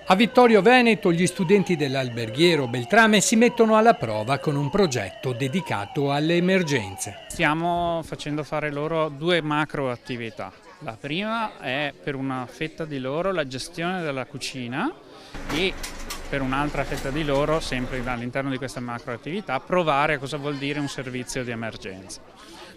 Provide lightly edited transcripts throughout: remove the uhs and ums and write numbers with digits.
A Vittorio Veneto gli studenti dell'alberghiero Beltrame si mettono alla prova con un progetto dedicato alle emergenze. Stiamo facendo fare loro due macro attività. La prima è per una fetta di loro la gestione della cucina e per un'altra fetta di loro, sempre all'interno di questa macro attività, provare a cosa vuol dire un servizio di emergenza.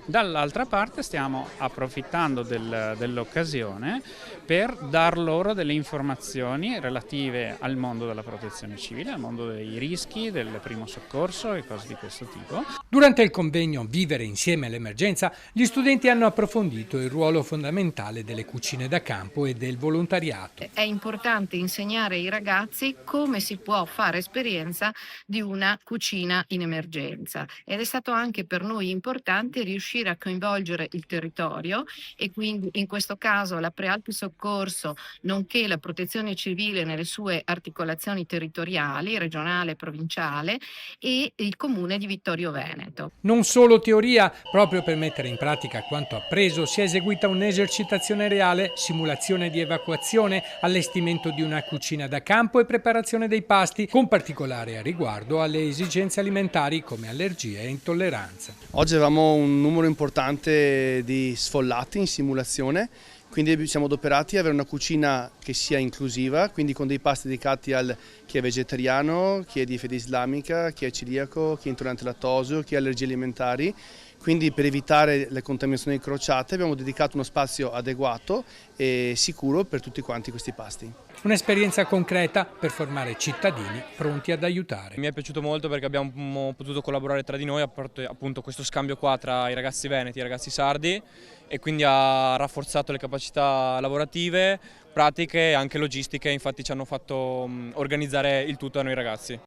Dall'altra parte stiamo approfittando dell'occasione per dar loro delle informazioni relative al mondo della protezione civile, al mondo dei rischi, del primo soccorso e cose di questo tipo. Durante il convegno Vivere insieme all'emergenza, gli studenti hanno approfondito il ruolo fondamentale delle cucine da campo e del volontariato. È importante insegnare ai ragazzi come si può fare esperienza di una cucina in emergenza ed è stato anche per noi importante riuscire a coinvolgere il territorio e quindi in questo caso la Prealpi Soccorso nonché la Protezione Civile nelle sue articolazioni territoriali, regionale e provinciale e il Comune di Vittorio Veneto. Non solo teoria, proprio per mettere in pratica quanto appreso si è eseguita un'esercitazione reale, simulazione di evacuazione, allestimento di una cucina da campo e preparazione dei pasti, con particolare riguardo alle esigenze alimentari come allergie e intolleranze. Oggi avevamo un numero importante di sfollati in simulazione, quindi ci siamo adoperati a avere una cucina che sia inclusiva, quindi con dei pasti dedicati a chi è vegetariano, chi è di fede islamica, chi è celiaco, chi è intollerante al lattosio, chi ha allergie alimentari. Quindi per evitare le contaminazioni crociate abbiamo dedicato uno spazio adeguato e sicuro per tutti quanti questi pasti. Un'esperienza concreta per formare cittadini pronti ad aiutare. Mi è piaciuto molto perché abbiamo potuto collaborare tra di noi, appunto questo scambio qua tra i ragazzi veneti e i ragazzi sardi e quindi ha rafforzato le capacità lavorative, pratiche e anche logistiche, infatti ci hanno fatto organizzare il tutto a noi ragazzi.